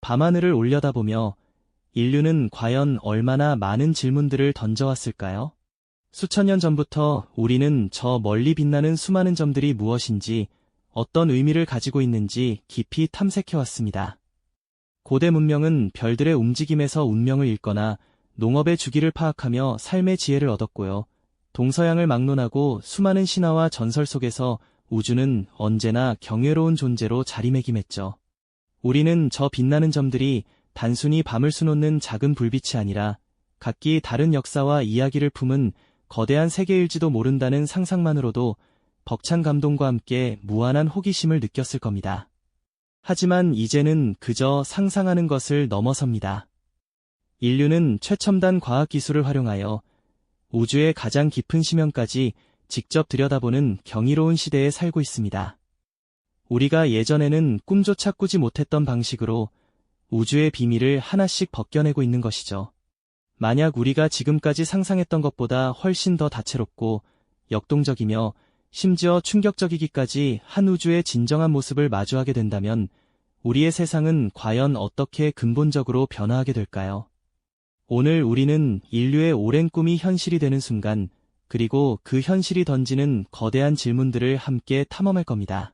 밤하늘을 올려다보며 인류는 과연 얼마나 많은 질문들을 던져왔을까요? 수천 년 전부터 우리는 저 멀리 빛나는 수많은 점들이 무엇인지, 어떤 의미를 가지고 있는지 깊이 탐색해왔습니다. 고대 문명은 별들의 움직임에서 운명을 읽거나 농업의 주기를 파악하며 삶의 지혜를 얻었고요. 동서양을 막론하고 수많은 신화와 전설 속에서 우주는 언제나 경외로운 존재로 자리매김했죠. 우리는 저 빛나는 점들이 단순히 밤을 수놓는 작은 불빛이 아니라 각기 다른 역사와 이야기를 품은 거대한 세계일지도 모른다는 상상만으로도 벅찬 감동과 함께 무한한 호기심을 느꼈을 겁니다. 하지만 이제는 그저 상상하는 것을 넘어섭니다. 인류는 최첨단 과학기술을 활용하여 우주의 가장 깊은 심연까지 직접 들여다보는 경이로운 시대에 살고 있습니다. 우리가 예전에는 꿈조차 꾸지 못했던 방식으로 우주의 비밀을 하나씩 벗겨내고 있는 것이죠. 만약 우리가 지금까지 상상했던 것보다 훨씬 더 다채롭고 역동적이며 심지어 충격적이기까지 한 우주의 진정한 모습을 마주하게 된다면 우리의 세상은 과연 어떻게 근본적으로 변화하게 될까요? 오늘 우리는 인류의 오랜 꿈이 현실이 되는 순간, 그리고 그 현실이 던지는 거대한 질문들을 함께 탐험할 겁니다.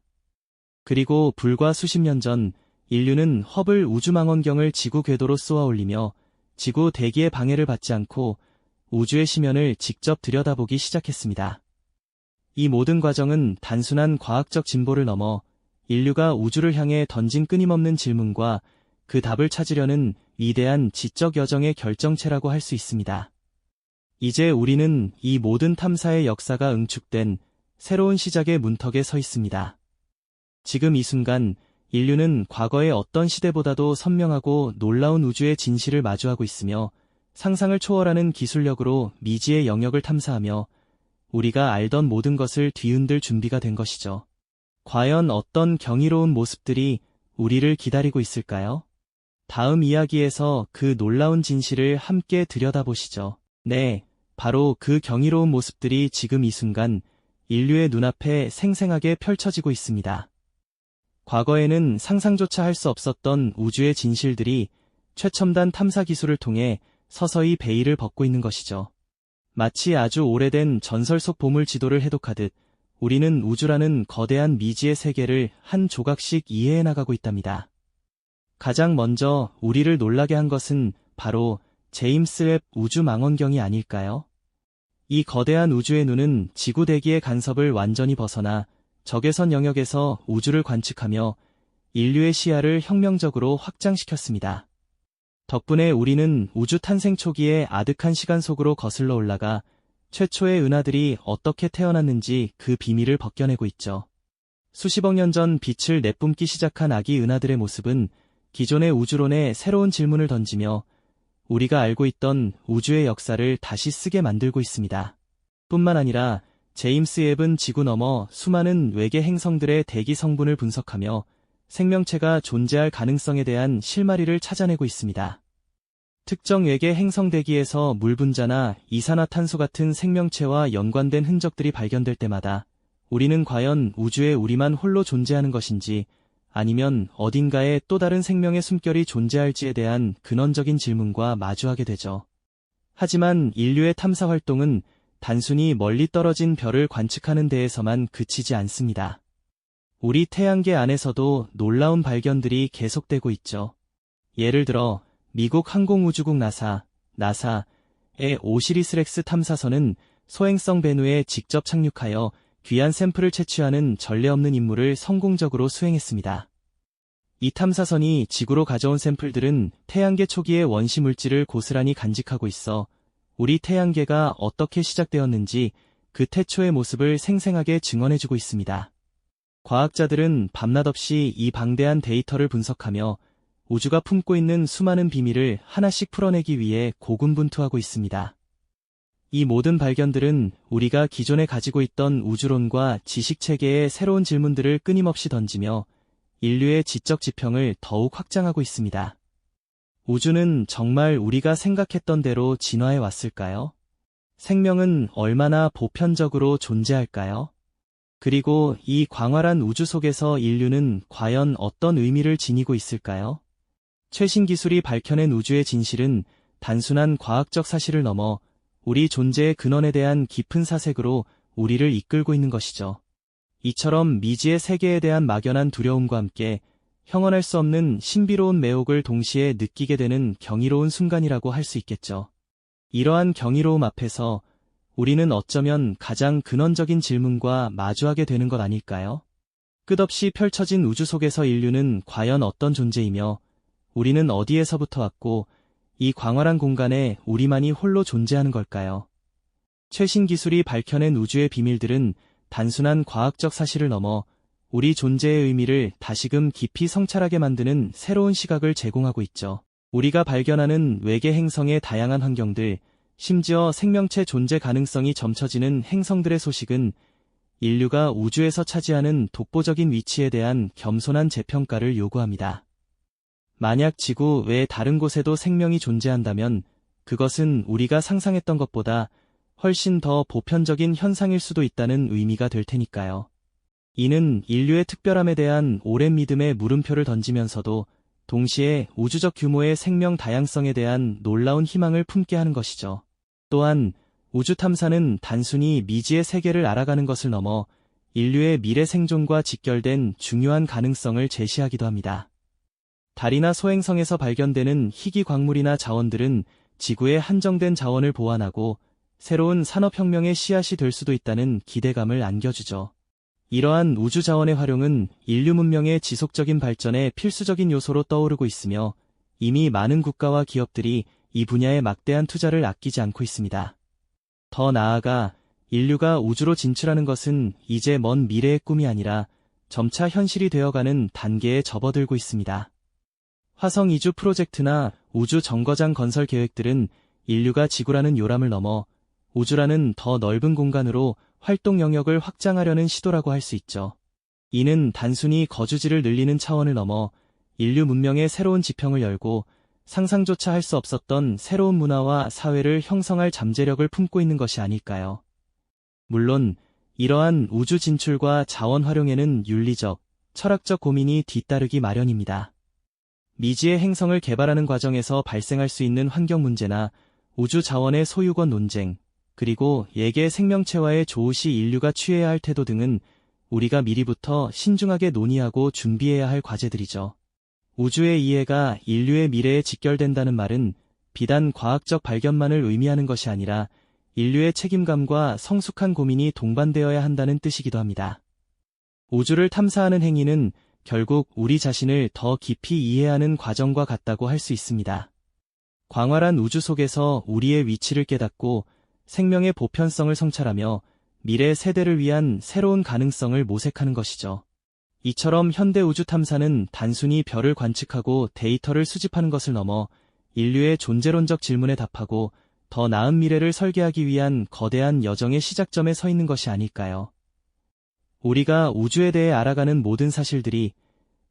그리고 불과 수십 년 전 인류는 허블 우주망원경을 지구 궤도로 쏘아 올리며 지구 대기의 방해를 받지 않고 우주의 심연을 직접 들여다보기 시작했습니다. 이 모든 과정은 단순한 과학적 진보를 넘어 인류가 우주를 향해 던진 끊임없는 질문과 그 답을 찾으려는 위대한 지적 여정의 결정체라고 할 수 있습니다. 이제 우리는 이 모든 탐사의 역사가 응축된 새로운 시작의 문턱에 서 있습니다. 지금 이 순간 인류는 과거의 어떤 시대보다도 선명하고 놀라운 우주의 진실을 마주하고 있으며 상상을 초월하는 기술력으로 미지의 영역을 탐사하며 우리가 알던 모든 것을 뒤흔들 준비가 된 것이죠. 과연 어떤 경이로운 모습들이 우리를 기다리고 있을까요? 다음 이야기에서 그 놀라운 진실을 함께 들여다보시죠. 네, 바로 그 경이로운 모습들이 지금 이 순간 인류의 눈앞에 생생하게 펼쳐지고 있습니다. 과거에는 상상조차 할 수 없었던 우주의 진실들이 최첨단 탐사 기술을 통해 서서히 베일을 벗고 있는 것이죠. 마치 아주 오래된 전설 속 보물 지도를 해독하듯 우리는 우주라는 거대한 미지의 세계를 한 조각씩 이해해 나가고 있답니다. 가장 먼저 우리를 놀라게 한 것은 바로 제임스 웹 우주망원경이 아닐까요? 이 거대한 우주의 눈은 지구 대기의 간섭을 완전히 벗어나 적외선 영역에서 우주를 관측하며 인류의 시야를 혁명적으로 확장시켰습니다. 덕분에 우리는 우주 탄생 초기의 아득한 시간 속으로 거슬러 올라가 최초의 은하들이 어떻게 태어났는지 그 비밀을 벗겨내고 있죠. 수십억 년 전 빛을 내뿜기 시작한 아기 은하들의 모습은 기존의 우주론에 새로운 질문을 던지며 우리가 알고 있던 우주의 역사를 다시 쓰게 만들고 있습니다. 뿐만 아니라 제임스 웹은 지구 너머 수많은 외계 행성들의 대기 성분을 분석하며 생명체가 존재할 가능성에 대한 실마리를 찾아내고 있습니다. 특정 외계 행성 대기에서 물 분자나 이산화탄소 같은 생명체와 연관된 흔적들이 발견될 때마다 우리는 과연 우주에 우리만 홀로 존재하는 것인지 아니면 어딘가에 또 다른 생명의 숨결이 존재할지에 대한 근원적인 질문과 마주하게 되죠. 하지만 인류의 탐사 활동은 단순히 멀리 떨어진 별을 관측하는 데에서만 그치지 않습니다. 우리 태양계 안에서도 놀라운 발견들이 계속되고 있죠. 예를 들어 미국 항공우주국 나사의 오시리스-렉스 탐사선은 소행성 베누에 직접 착륙하여 귀한 샘플을 채취하는 전례 없는 임무를 성공적으로 수행했습니다. 이 탐사선이 지구로 가져온 샘플들은 태양계 초기의 원시 물질을 고스란히 간직하고 있어 우리 태양계가 어떻게 시작되었는지 그 태초의 모습을 생생하게 증언해주고 있습니다. 과학자들은 밤낮 없이 이 방대한 데이터를 분석하며 우주가 품고 있는 수많은 비밀을 하나씩 풀어내기 위해 고군분투하고 있습니다. 이 모든 발견들은 우리가 기존에 가지고 있던 우주론과 지식체계의 새로운 질문들을 끊임없이 던지며 인류의 지적 지평을 더욱 확장하고 있습니다. 우주는 정말 우리가 생각했던 대로 진화해 왔을까요? 생명은 얼마나 보편적으로 존재할까요? 그리고 이 광활한 우주 속에서 인류는 과연 어떤 의미를 지니고 있을까요? 최신 기술이 밝혀낸 우주의 진실은 단순한 과학적 사실을 넘어 우리 존재의 근원에 대한 깊은 사색으로 우리를 이끌고 있는 것이죠. 이처럼 미지의 세계에 대한 막연한 두려움과 함께 형언할 수 없는 신비로운 매혹을 동시에 느끼게 되는 경이로운 순간이라고 할 수 있겠죠. 이러한 경이로움 앞에서 우리는 어쩌면 가장 근원적인 질문과 마주하게 되는 것 아닐까요? 끝없이 펼쳐진 우주 속에서 인류는 과연 어떤 존재이며 우리는 어디에서부터 왔고 이 광활한 공간에 우리만이 홀로 존재하는 걸까요? 최신 기술이 밝혀낸 우주의 비밀들은 단순한 과학적 사실을 넘어 우리 존재의 의미를 다시금 깊이 성찰하게 만드는 새로운 시각을 제공하고 있죠. 우리가 발견하는 외계 행성의 다양한 환경들, 심지어 생명체 존재 가능성이 점쳐지는 행성들의 소식은 인류가 우주에서 차지하는 독보적인 위치에 대한 겸손한 재평가를 요구합니다. 만약 지구 외 다른 곳에도 생명이 존재한다면 그것은 우리가 상상했던 것보다 훨씬 더 보편적인 현상일 수도 있다는 의미가 될 테니까요. 이는 인류의 특별함에 대한 오랜 믿음의 물음표를 던지면서도 동시에 우주적 규모의 생명 다양성에 대한 놀라운 희망을 품게 하는 것이죠. 또한 우주 탐사는 단순히 미지의 세계를 알아가는 것을 넘어 인류의 미래 생존과 직결된 중요한 가능성을 제시하기도 합니다. 달이나 소행성에서 발견되는 희귀 광물이나 자원들은 지구의 한정된 자원을 보완하고 새로운 산업혁명의 씨앗이 될 수도 있다는 기대감을 안겨주죠. 이러한 우주 자원의 활용은 인류 문명의 지속적인 발전에 필수적인 요소로 떠오르고 있으며 이미 많은 국가와 기업들이 이 분야에 막대한 투자를 아끼지 않고 있습니다. 더 나아가 인류가 우주로 진출하는 것은 이제 먼 미래의 꿈이 아니라 점차 현실이 되어가는 단계에 접어들고 있습니다. 화성 이주 프로젝트나 우주 정거장 건설 계획들은 인류가 지구라는 요람을 넘어 우주라는 더 넓은 공간으로 활동 영역을 확장하려는 시도라고 할 수 있죠. 이는 단순히 거주지를 늘리는 차원을 넘어 인류 문명의 새로운 지평을 열고 상상조차 할 수 없었던 새로운 문화와 사회를 형성할 잠재력을 품고 있는 것이 아닐까요? 물론 이러한 우주 진출과 자원 활용에는 윤리적, 철학적 고민이 뒤따르기 마련입니다. 미지의 행성을 개발하는 과정에서 발생할 수 있는 환경 문제나 우주 자원의 소유권 논쟁, 그리고 예계 생명체와의 조우시 인류가 취해야 할 태도 등은 우리가 미리부터 신중하게 논의하고 준비해야 할 과제들이죠. 우주의 이해가 인류의 미래에 직결된다는 말은 비단 과학적 발견만을 의미하는 것이 아니라 인류의 책임감과 성숙한 고민이 동반되어야 한다는 뜻이기도 합니다. 우주를 탐사하는 행위는 결국 우리 자신을 더 깊이 이해하는 과정과 같다고 할 수 있습니다. 광활한 우주 속에서 우리의 위치를 깨닫고 생명의 보편성을 성찰하며 미래 세대를 위한 새로운 가능성을 모색하는 것이죠. 이처럼 현대 우주 탐사는 단순히 별을 관측하고 데이터를 수집하는 것을 넘어 인류의 존재론적 질문에 답하고 더 나은 미래를 설계하기 위한 거대한 여정의 시작점에 서 있는 것이 아닐까요? 우리가 우주에 대해 알아가는 모든 사실들이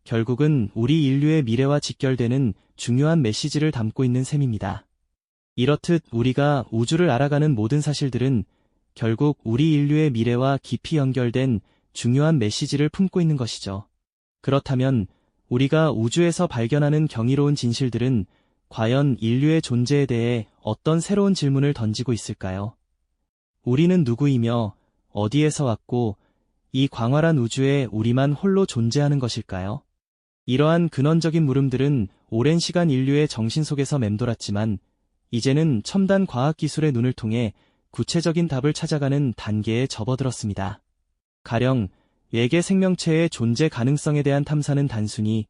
결국은 우리 인류의 미래와 직결되는 중요한 메시지를 담고 있는 셈입니다. 이렇듯 우리가 우주를 알아가는 모든 사실들은 결국 우리 인류의 미래와 깊이 연결된 중요한 메시지를 품고 있는 것이죠. 그렇다면 우리가 우주에서 발견하는 경이로운 진실들은 과연 인류의 존재에 대해 어떤 새로운 질문을 던지고 있을까요? 우리는 누구이며 어디에서 왔고 이 광활한 우주에 우리만 홀로 존재하는 것일까요? 이러한 근원적인 물음들은 오랜 시간 인류의 정신 속에서 맴돌았지만 이제는 첨단 과학기술의 눈을 통해 구체적인 답을 찾아가는 단계에 접어들었습니다. 가령 외계 생명체의 존재 가능성에 대한 탐사는 단순히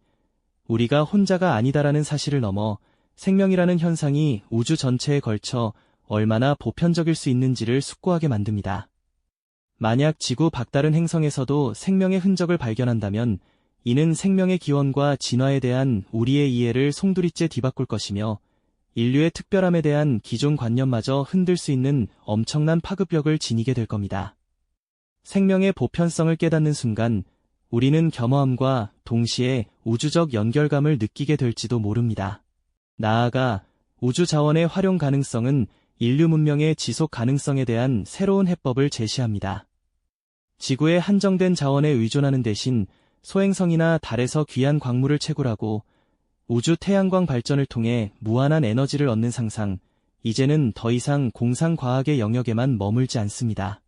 우리가 혼자가 아니다라는 사실을 넘어 생명이라는 현상이 우주 전체에 걸쳐 얼마나 보편적일 수 있는지를 숙고하게 만듭니다. 만약 지구 밖다른 행성에서도 생명의 흔적을 발견한다면 이는 생명의 기원과 진화에 대한 우리의 이해를 송두리째 뒤바꿀 것이며 인류의 특별함에 대한 기존 관념마저 흔들 수 있는 엄청난 파급력을 지니게 될 겁니다. 생명의 보편성을 깨닫는 순간 우리는 겸허함과 동시에 우주적 연결감을 느끼게 될지도 모릅니다. 나아가 우주 자원의 활용 가능성은 인류 문명의 지속 가능성에 대한 새로운 해법을 제시합니다. 지구의 한정된 자원에 의존하는 대신 소행성이나 달에서 귀한 광물을 채굴하고 우주 태양광 발전을 통해 무한한 에너지를 얻는 상상, 이제는 더 이상 공상과학의 영역에만 머물지 않습니다.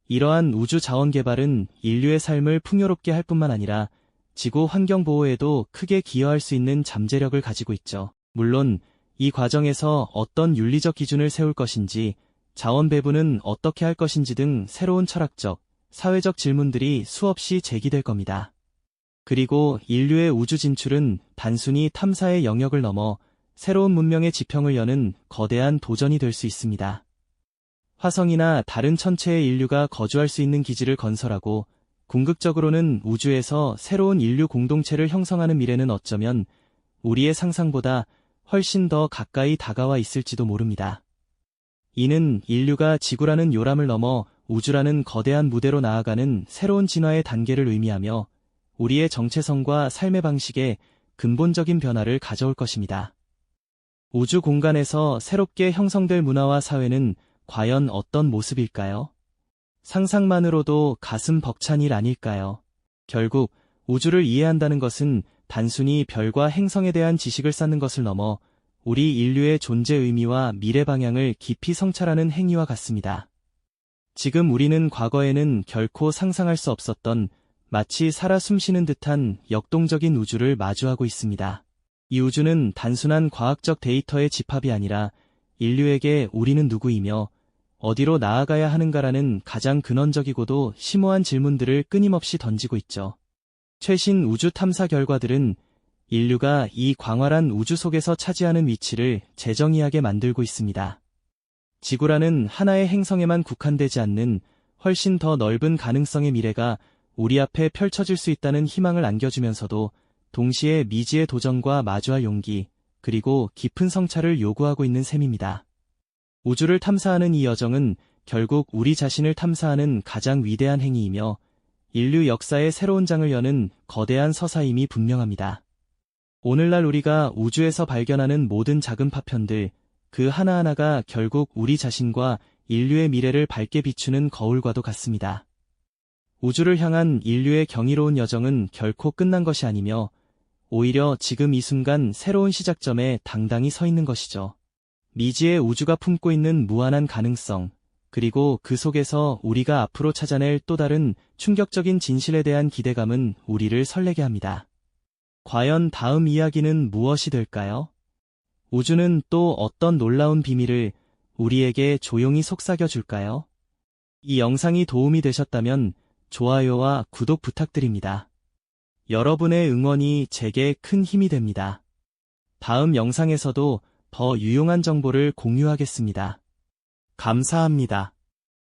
이러한 우주 자원 개발은 인류의 삶을 풍요롭게 할 뿐만 아니라 지구 환경 보호에도 크게 기여할 수 있는 잠재력을 가지고 있죠. 물론 이 과정에서 어떤 윤리적 기준을 세울 것인지, 자원 배분은 어떻게 할 것인지 등 새로운 철학적, 사회적 질문들이 수없이 제기될 겁니다. 그리고 인류의 우주 진출은 단순히 탐사의 영역을 넘어 새로운 문명의 지평을 여는 거대한 도전이 될 수 있습니다. 화성이나 다른 천체의 인류가 거주할 수 있는 기지를 건설하고 궁극적으로는 우주에서 새로운 인류 공동체를 형성하는 미래는 어쩌면 우리의 상상보다 훨씬 더 가까이 다가와 있을지도 모릅니다. 이는 인류가 지구라는 요람을 넘어 우주라는 거대한 무대로 나아가는 새로운 진화의 단계를 의미하며 우리의 정체성과 삶의 방식에 근본적인 변화를 가져올 것입니다. 우주 공간에서 새롭게 형성될 문화와 사회는 과연 어떤 모습일까요? 상상만으로도 가슴 벅찬 일 아닐까요? 결국 우주를 이해한다는 것은 단순히 별과 행성에 대한 지식을 쌓는 것을 넘어 우리 인류의 존재 의미와 미래 방향을 깊이 성찰하는 행위와 같습니다. 지금 우리는 과거에는 결코 상상할 수 없었던 마치 살아 숨쉬는 듯한 역동적인 우주를 마주하고 있습니다. 이 우주는 단순한 과학적 데이터의 집합이 아니라 인류에게 우리는 누구이며 어디로 나아가야 하는가라는 가장 근원적이고도 심오한 질문들을 끊임없이 던지고 있죠. 최신 우주 탐사 결과들은 인류가 이 광활한 우주 속에서 차지하는 위치를 재정의하게 만들고 있습니다. 지구라는 하나의 행성에만 국한되지 않는 훨씬 더 넓은 가능성의 미래가 우리 앞에 펼쳐질 수 있다는 희망을 안겨주면서도 동시에 미지의 도전과 마주할 용기, 그리고 깊은 성찰을 요구하고 있는 셈입니다. 우주를 탐사하는 이 여정은 결국 우리 자신을 탐사하는 가장 위대한 행위이며 인류 역사의 새로운 장을 여는 거대한 서사임이 분명합니다. 오늘날 우리가 우주에서 발견하는 모든 작은 파편들, 그 하나하나가 결국 우리 자신과 인류의 미래를 밝게 비추는 거울과도 같습니다. 우주를 향한 인류의 경이로운 여정은 결코 끝난 것이 아니며 오히려 지금 이 순간 새로운 시작점에 당당히 서 있는 것이죠. 미지의 우주가 품고 있는 무한한 가능성, 그리고 그 속에서 우리가 앞으로 찾아낼 또 다른 충격적인 진실에 대한 기대감은 우리를 설레게 합니다. 과연 다음 이야기는 무엇이 될까요? 우주는 또 어떤 놀라운 비밀을 우리에게 조용히 속삭여 줄까요? 이 영상이 도움이 되셨다면 좋아요와 구독 부탁드립니다. 여러분의 응원이 제게 큰 힘이 됩니다. 다음 영상에서도 더 유용한 정보를 공유하겠습니다. 감사합니다.